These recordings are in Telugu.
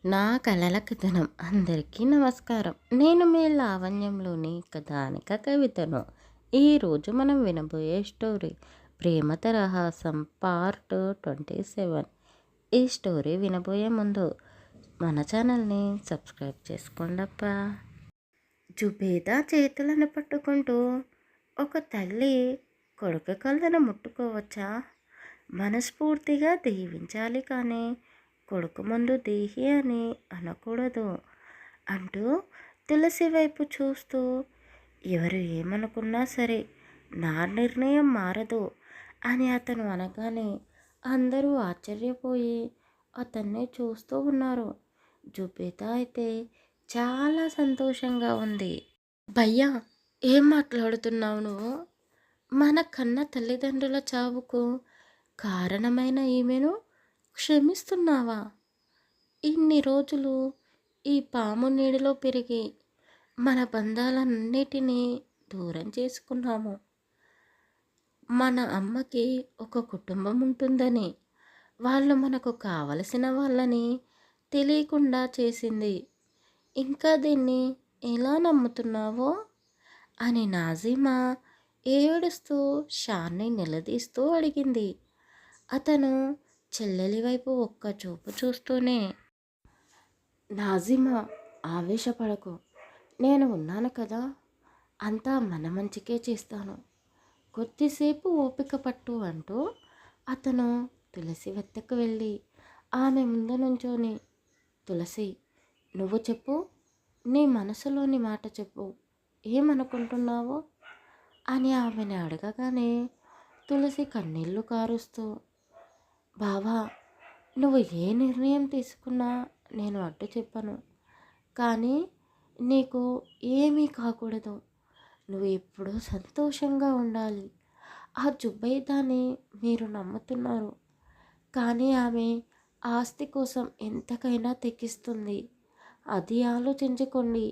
నా కలల కథనం అందరికీ నమస్కారం. నేను మీ లావణ్యంలోని కథానిక కవితను. ఈరోజు మనం వినబోయే స్టోరీ ప్రేమ తరహాసం పార్ట్ 27. ఈ స్టోరీ వినబోయే ముందు మన ఛానల్ని సబ్స్క్రైబ్ చేసుకోండప్పా. జుబేదా చేతులను పట్టుకుంటూ, ఒక తల్లి కొడుకు కళ్ళను ముట్టుకోవచ్చా? మనస్ఫూర్తిగా దీవించాలి కానీ కొడుకు ముందు దేహి అని అనకూడదు అంటూ తులసి వైపు చూస్తూ, ఎవరు ఏమనుకున్నా సరే నా నిర్ణయం మారదు అని అతను అనగానే అందరూ ఆశ్చర్యపోయి అతన్నే చూస్తూ ఉన్నారు. జుబేదా అయితే చాలా సంతోషంగా ఉంది. భయ్యా, ఏం మాట్లాడుతున్నావు నువ్వు? మన కన్న తల్లిదండ్రుల చావుకు కారణమైన ఈమెను క్షమిస్తున్నావా? ఇన్ని రోజులు ఈ పాము నీడిలో పెరిగి మన బంధాలన్నిటినీ దూరం చేసుకున్నాము. మన అమ్మకి ఒక కుటుంబం ఉంటుందని, వాళ్ళు మనకు కావలసిన వాళ్ళని తెలియకుండా చేసింది. ఇంకా దీన్ని ఎలా నమ్ముతున్నావో అని నాజిమా ఏడుస్తూ షాన్ని నిలదీస్తూ అడిగింది. అతను చెల్లెలి వైపు ఒక్క చూపు చూస్తూనే, నాజిమా, ఆవేశపడకు, నేను ఉన్నాను కదా, అంతా మన మంచికే చేస్తాను, కొద్దిసేపు ఓపిక పట్టు అంటూ అతను తులసి వద్దకు వెళ్ళి ఆమె ముందు నుంచొని, తులసి, నువ్వు చెప్పు, నీ మనసులోని మాట చెప్పు, ఏమనుకుంటున్నావో అని ఆమెను అడగగానే తులసి కన్నీళ్లు కారుస్తూ, బావా, నువ్వు ఏ నిర్ణయం తీసుకున్నా నేను అడ్డు చెప్పను, కానీ నీకు ఏమీ కాకూడదు, నువ్వు ఎప్పుడూ సంతోషంగా ఉండాలి. ఆ జుబైదాని మీరు నమ్ముతున్నారు, కానీ ఆమె ఆస్తి కోసం ఎంతకైనా తెగిస్తుంది, అది ఆలోచించుకోండి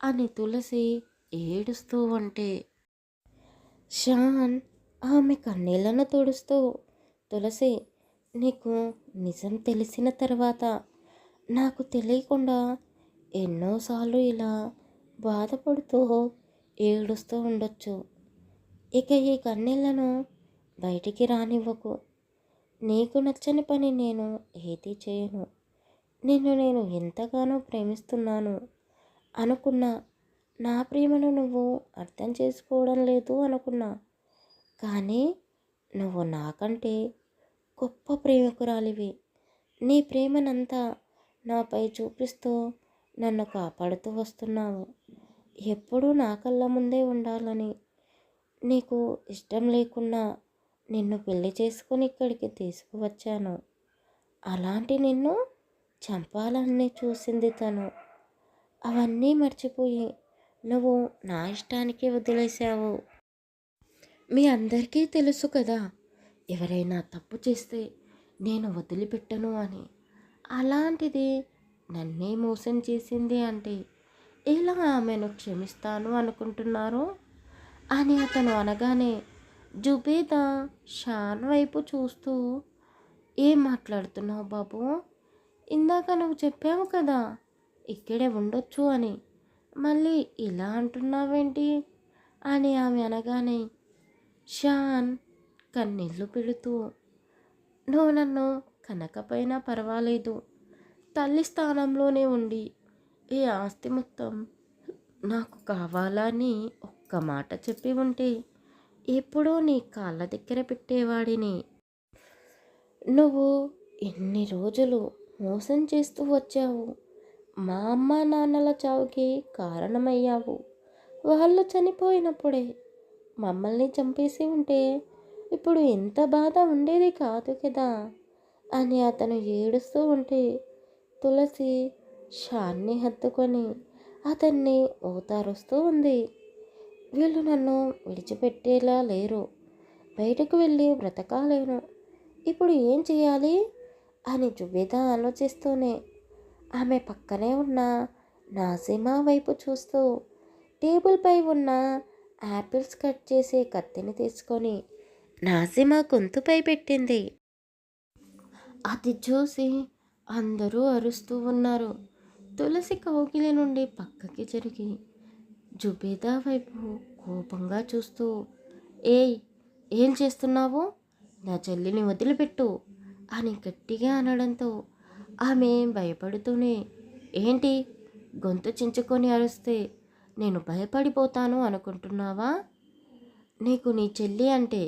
అని తులసి ఏడుస్తూ ఉంటే షాన్ ఆమె కన్నీళ్లను తుడుస్తూ, తులసి, నీకు నిజం తెలిసిన తర్వాత నాకు తెలియకుండా ఎన్నోసార్లు ఇలా బాధపడుతూ ఏడుస్తూ ఉండొచ్చు. ఇక ఈ కన్నీళ్లను బయటికి రానివ్వకు. నీకు నచ్చని పని నేను ఏదీ చేయను. నిన్ను నేను ఎంతగానో ప్రేమిస్తున్నాను అనుకున్నా, నా ప్రేమను నువ్వు అర్థం చేసుకోవడం లేదు అనుకున్నా, కానీ నువ్వు నాకంటే గొప్ప ప్రేమికురాలివి. నీ ప్రేమనంతా నాపై చూపిస్తూ నన్ను కాపాడుతూ వస్తున్నావు. ఎప్పుడూ నా కళ్ళ ముందే ఉండాలని నీకు ఇష్టం లేకున్నా నిన్ను పెళ్లి చేసుకొని ఇక్కడికి తీసుకువచ్చాను. అలాంటి నిన్ను చంపాలని చూసింది తను. అవన్నీ మర్చిపోయి నువ్వు నా ఇష్టానికి వదిలేశావు. మీ అందరికీ తెలుసు కదా, ఎవరైనా తప్పు చేస్తే నేను వదిలిపెట్టను అని. అలాంటిది నన్నే మోసం చేసింది అంటే ఎలా ఆమెను క్షమిస్తాను అనుకుంటున్నారు అని అతను అనగానే జుబేదా షాన్ వైపు చూస్తూ, ఏం మాట్లాడుతున్నావు బాబు? ఇందాక నువ్వు చెప్పావు కదా ఇక్కడే ఉండొచ్చు అని, మళ్ళీ ఇలా అంటున్నావేంటి అని ఆమె అనగానే షాన్ కన్నీళ్ళు పెడుతూ, నువ్వు నన్ను కనకపోయినా పర్వాలేదు, తల్లి స్థానంలోనే ఉండి ఈ ఆస్తి మొత్తం నాకు కావాలని ఒక్క మాట చెప్పి ఉంటే ఎప్పుడో నీ కాళ్ళ దగ్గర పెట్టేవాడిని. నువ్వు ఎన్ని రోజులు మోసం చేస్తూ వచ్చావు. మా అమ్మ నాన్నల చావుకి కారణమయ్యావు. వాళ్ళు చనిపోయినప్పుడే మమ్మల్ని చంపేసి ఉంటే ఇప్పుడు ఎంత బాధ ఉండేది కాదు కదా అని అతను ఏడుస్తూ ఉంటే తులసి షాన్ని హత్తుకొని అతన్ని ఓదారుస్తూ ఉంది. వీళ్ళు నన్ను విడిచిపెట్టేలా లేరు, బయటకు వెళ్ళి బ్రతకాలేను, ఇప్పుడు ఏం చేయాలి అని జుబేదా ఆలోచిస్తూనే ఆమె పక్కనే ఉన్న నాజిమా వైపు చూస్తూ టేబుల్పై ఉన్న యాపిల్స్ కట్ చేసే కత్తిని తీసుకొని నాజిమా గొంతుపై పెట్టింది. అది చూసి అందరూ అరుస్తూ ఉన్నారు. తులసి కౌగిలి నుండి పక్కకి జరిగి జుబేదా వైపు కోపంగా చూస్తూ, ఏయ్, ఏం చేస్తున్నావు? నా చెల్లిని వదిలిపెట్టు అని గట్టిగా అనడంతో ఆమె భయపడుతూనే, ఏంటి, గొంతు చించుకొని అరుస్తే నేను భయపడిపోతాను అనుకుంటున్నావా? నీకు నీ చెల్లి అంటే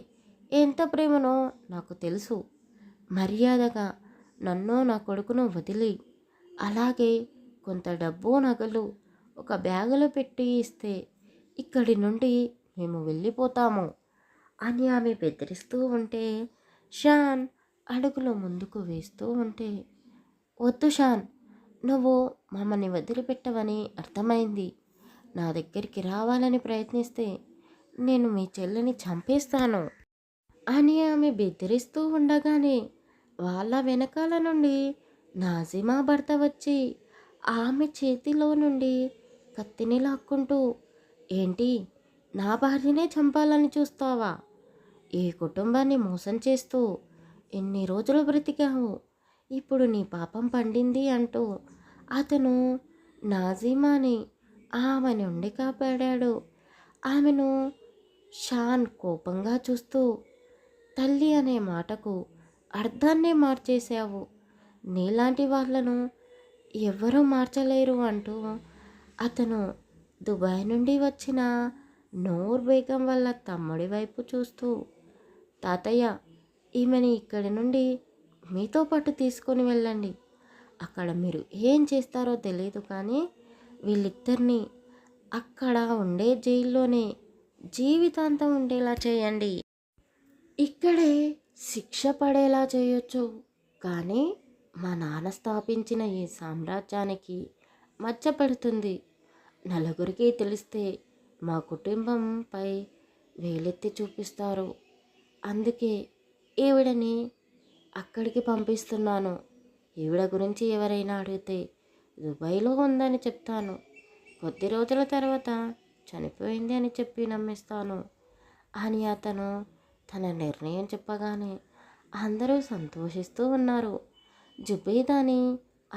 ఎంత ప్రేమనో నాకు తెలుసు. మర్యాదగా నన్ను నా కొడుకును వదిలి, అలాగే కొంత డబ్బు నగలు ఒక బ్యాగులో పెట్టి ఇస్తే ఇక్కడి నుండి మేము వెళ్ళిపోతాము అని ఆమె బెదిరిస్తూ ఉంటే, షాన్ అడుగులు ముందుకు వేస్తూ ఉంటే, వద్దు షాన్, నువ్వు మమ్మల్ని వదిలిపెట్టవని అర్థమైంది. నా దగ్గరికి రావాలని ప్రయత్నిస్తే నేను మీ చెల్లిని చంపేస్తాను అని ఆమె బెదిరిస్తూ ఉండగానే వాళ్ళ వెనకాల నుండి నాజిమా భర్త వచ్చి ఆమె చేతిలో నుండి కత్తిని లాక్కుంటూ, ఏంటి, నా భార్యనే చంపాలని చూస్తావా? ఈ కుటుంబాన్ని మోసం చేస్తూ ఎన్ని రోజులు బ్రతికావు, ఇప్పుడు నీ పాపం పండింది అంటూ అతను నాజిమాని ఆమె నుండి కాపాడాడు. ఆమెను షాన్ కోపంగా చూస్తూ, తల్లి అనే మాటకు అర్థాన్నే మార్చేశావు, నీలాంటి వాళ్ళను ఎవ్వరూ మార్చలేరు అంటూ అతను దుబాయ్ నుండి వచ్చిన నూర్ బేగం వాళ్ళ తమ్ముడి వైపు చూస్తూ, తాతయ్య, ఈమెని ఇక్కడి నుండి మీతో పాటు తీసుకొని వెళ్ళండి. అక్కడ మీరు ఏం చేస్తారో తెలియదు, కానీ వీళ్ళిద్దరినీ అక్కడ ఉండే జైల్లోనే జీవితాంతం ఉండేలా చేయండి. ఇక్కడే శిక్ష పడేలా చేయొచ్చు, కానీ మా నాన్న స్థాపించిన ఈ సామ్రాజ్యానికి మచ్చ పెడుతుంది. నలుగురికి తెలిస్తే మా కుటుంబంపై వేలెత్తి చూపిస్తారు. అందుకే ఈవిడని అక్కడికి పంపిస్తున్నాను. ఈవిడ గురించి ఎవరైనా అడిగితే దుబాయ్లో ఉందని చెప్తాను. కొద్ది రోజుల తర్వాత చనిపోయింది అని చెప్పి నమ్మిస్తాను అని అతను తన నిర్ణయం చెప్పగానే అందరూ సంతోషిస్తూ ఉన్నారు. జుబేదాని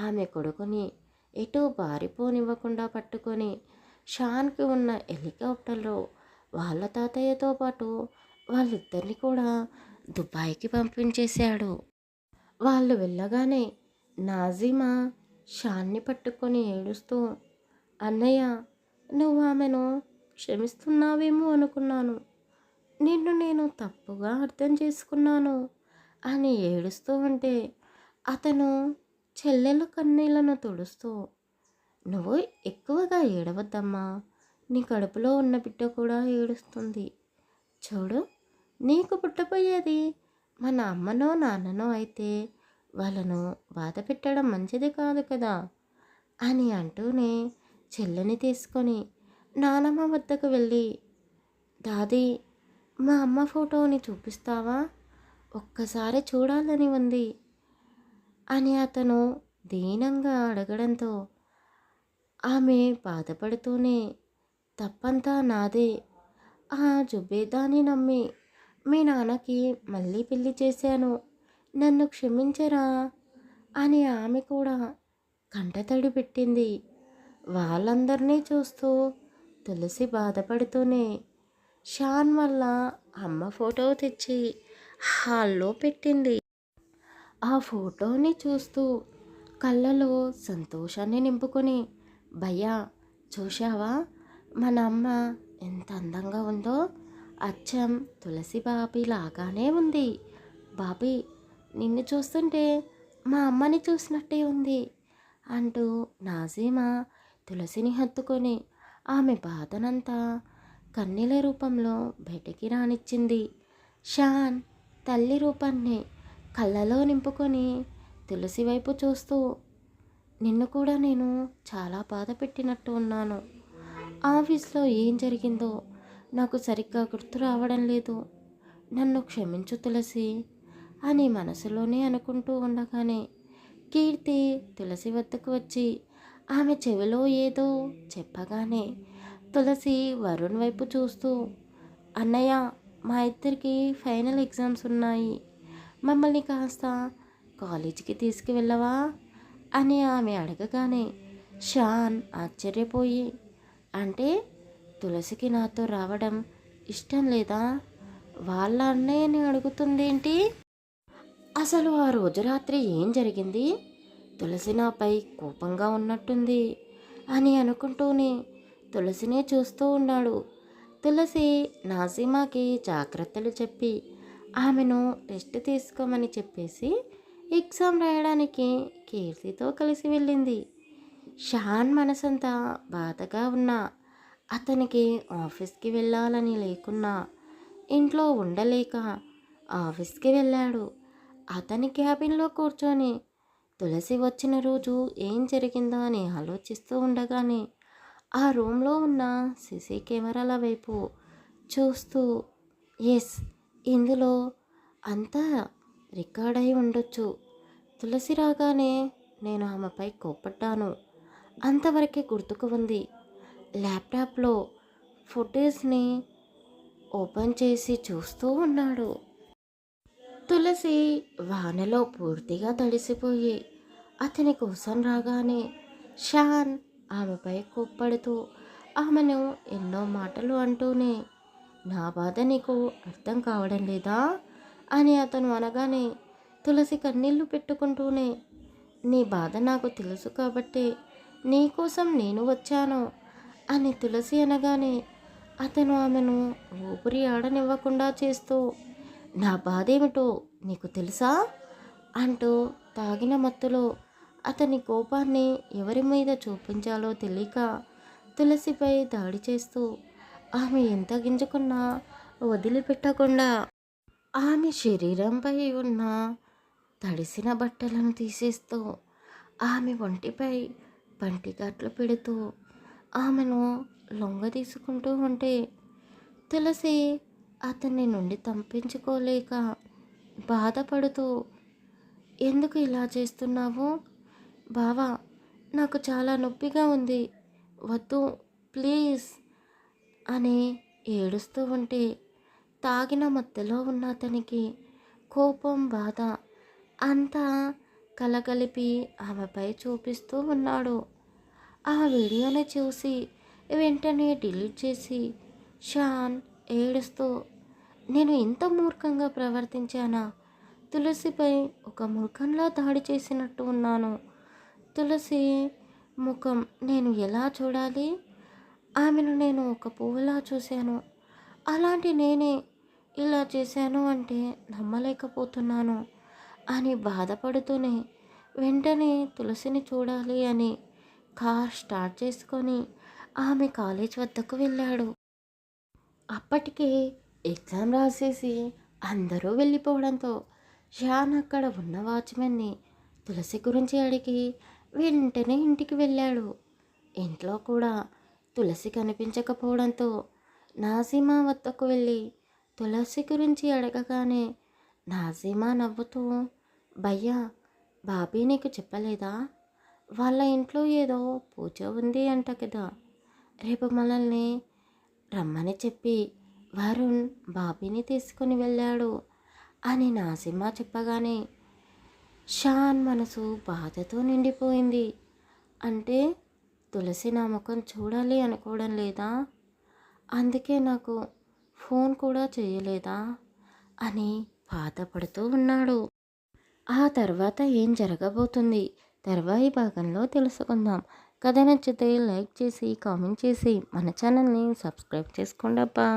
ఆమె కొడుకుని ఎటూ పారిపోనివ్వకుండా పట్టుకొని షాన్కి ఉన్న హెలికాప్టర్లో వాళ్ళ తాతయ్యతో పాటు వాళ్ళిద్దరిని కూడా దుబాయ్కి పంపించేశాడు. వాళ్ళు వెళ్ళగానే నాజిమా షాన్ని పట్టుకొని ఏడుస్తూ, అన్నయ్య, నువ్వు ఆమెను క్షమిస్తున్నావేమో అనుకున్నాను. నిన్ను నేను తప్పుగా అర్థం చేసుకున్నాను అని ఏడుస్తూ ఉంటే అతను చెల్లెల కన్నీళ్లను తుడుస్తూ, నువ్వు ఎక్కువగా ఏడవద్దమ్మా, నీ కడుపులో ఉన్న బిడ్డ కూడా ఏడుస్తుంది. చూడు, నీకు పుట్టబోయేది మన అమ్మనో నాన్ననో అయితే వాళ్ళను బాధ పెట్టడం మంచిది కాదు కదా అని అంటూనే చెల్లిని తీసుకొని నానమ్మ వద్దకు వెళ్ళి, దాది, మా అమ్మ ఫోటోని చూపిస్తావా? ఒక్కసారి చూడాలని ఉంది అని అతను దీనంగా అడగడంతో ఆమె బాధపడుతూనే, తప్పంతా నాదే. ఆ జుబేదాని నమ్మి మీ నాన్నకి మళ్ళీ పెళ్లి చేశాను, నన్ను క్షమించరా అని ఆమె కూడా కంటతడి పెట్టింది. వాళ్ళందరినీ చూస్తూ తులసి బాధపడుతూనే షాన్ వల్ల అమ్మ ఫోటో తెచ్చి హాల్లో పెట్టింది. ఆ ఫోటోని చూస్తూ కళ్ళలో సంతోషాన్ని నింపుకొని, భయ్యా, చూశావా మన అమ్మ ఎంత అందంగా ఉందో, అచ్చం తులసి బాబీ లాగానే ఉంది. బాబీ, నిన్ను చూస్తుంటే మా అమ్మని చూసినట్టే ఉంది అంటూ నాజీమా తులసిని హత్తుకొని ఆమె బాధనంతా కన్నీల రూపంలో బయటికి రానిచ్చింది. షాన్ తల్లి రూపాన్ని కళ్ళలో నింపుకొని తులసి వైపు చూస్తూ, నిన్ను కూడా నేను చాలా బాధ పెట్టినట్టు ఉన్నాను. ఆఫీస్లో ఏం జరిగిందో నాకు సరిగ్గా గుర్తు రావడం లేదు, నన్ను క్షమించు తులసి అని మనసులోనే అనుకుంటూ ఉండగానే కీర్తి తులసి వద్దకు వచ్చి ఆమె చెవిలో ఏదో చెప్పగానే తులసి వరుణ్ వైపు చూస్తూ, అన్నయ్య, మా ఇద్దరికి ఫైనల్ ఎగ్జామ్స్ ఉన్నాయి, మమ్మల్ని కాస్త కాలేజీకి తీసుకువెళ్ళవా అని ఆమె అడగగానే షాన్ ఆశ్చర్యపోయి, అంటే తులసికి నాతో రావడం ఇష్టం లేదా? వాళ్ళ అన్నయ్యని అడుగుతుందేంటి? అసలు ఆ రోజు రాత్రి ఏం జరిగింది? తులసి నాపై కోపంగా ఉన్నట్టుంది అని అనుకుంటూనే తులసినే చూస్తూ ఉన్నాడు. తులసి నాజిమాకి జాగ్రత్తలు చెప్పి ఆమెను రెస్ట్ తీసుకోమని చెప్పేసి ఎగ్జామ్ రాయడానికి కీర్తితో కలిసి వెళ్ళింది. షాన్ మనసంతా బాధగా ఉన్నా, అతనికి ఆఫీస్కి వెళ్ళాలని లేకున్నా, ఇంట్లో ఉండలేక ఆఫీస్కి వెళ్ళాడు. అతని క్యాబిన్లో కూర్చొని తులసి వచ్చిన రోజు ఏం జరిగిందో అని ఆలోచిస్తూ ఉండగానే ఆ రూమ్లో ఉన్న సీసీ కెమెరాల వైపు చూస్తూ, ఎస్, ఇందులో అంతా రికార్డ్ అయి ఉండొచ్చు. తులసి రాగానే నేను ఆమెపై కోప్పడ్డాను, అంతవరకే గుర్తుకు ఉంది. ల్యాప్టాప్లో ఫుటేజ్ని ఓపెన్ చేసి చూస్తూ ఉన్నాడు. తులసి వానలో పూర్తిగా తడిసిపోయి అతని కోసం రాగానే షాన్ ఆమెపై కోప్పడుతూ ఆమెను ఎన్నో మాటలు అంటూనే, నా బాధ నీకు అర్థం కావడం లేదా అని అతను అనగానే తులసి కన్నీళ్లు పెట్టుకుంటూనే, నీ బాధ నాకు తెలుసు కాబట్టి నీకోసం నేను వచ్చాను అని తులసి అనగానే అతను ఆమెను ఊపిరి ఆడనివ్వకుండా చేస్తూ, నా బాధేమిటో నీకు తెలుసా అంటూ తాగిన మత్తులో అతని కోపాన్ని ఎవరి మీద చూపించాలో తెలియక తులసిపై దాడి చేస్తూ ఆమె ఎంత గింజుకున్నా వదిలిపెట్టకుండా ఆమె శరీరంపై ఉన్న తడిసిన బట్టలను తీసేస్తూ ఆమె ఒంటిపై పంటికట్లు పెడుతూ ఆమెను లొంగ తీసుకుంటూ ఉంటే తులసి అతన్ని నుండి తప్పించుకోలేక బాధపడుతూ, ఎందుకు ఇలా చేస్తున్నావు బావా, నాకు చాలా నొప్పిగా ఉంది, వద్దు ప్లీజ్ అని ఏడుస్తూ ఉంటే తాగిన మత్తులో ఉన్న అతనికి కోపం, బాధ అంతా కలగలిపి ఆమెపై చూపిస్తూ ఉన్నాడు. ఆ వీడియోని చూసి వెంటనే డిలీట్ చేసి షాన్ ఏడుస్తూ, నేను ఇంత మూర్ఖంగా ప్రవర్తించానా? తులసిపై ఒక మూర్ఖంలా దాడి చేసినట్టు ఉన్నాను. తులసి ముఖం నేను ఎలా చూడాలి? ఆమెను నేను ఒక పువ్వులా చూశాను. అలాంటి నేనే ఇలా చేశాను అంటే నమ్మలేకపోతున్నాను అని బాధపడుతూనే వెంటనే తులసిని చూడాలి అని కార్ స్టార్ట్ చేసుకొని ఆమె కాలేజ్ వద్దకు వెళ్ళాడు. అప్పటికే ఎగ్జామ్ రాసేసి అందరూ వెళ్ళిపోవడంతో షాన్ అక్కడ ఉన్న వాచ్మెన్ని తులసి గురించి అడిగి వెంటనే ఇంటికి వెళ్ళాడు. ఇంట్లో కూడా తులసి కనిపించకపోవడంతో నాజిమా వద్దకు వెళ్ళి తులసి గురించి అడగగానే నాజిమా నవ్వుతూ, భయ్యా, బాబీ నీకు చెప్పలేదా? వాళ్ళ ఇంట్లో ఏదో పూజ ఉంది అంట కదా, రేపు మనల్ని రమ్మని చెప్పి వరుణ్ బాబీని తీసుకుని వెళ్ళాడు అని నాజిమా చెప్పగానే షాన్ మనసు బాధతో నిండిపోయింది. అంటే తులసి నా ముఖం చూడాలి అనుకోవడం లేదా? అందుకే నాకు ఫోన్ కూడా చేయలేదా అని బాధపడుతూ ఉన్నాడు. ఆ తర్వాత ఏం జరగబోతుంది తర్వాయి భాగంలో తెలుసుకుందాం. కథ నచ్చితే లైక్ చేసి కామెంట్ చేసి మన ఛానల్ని సబ్స్క్రైబ్ చేసుకోండి అబ్బా.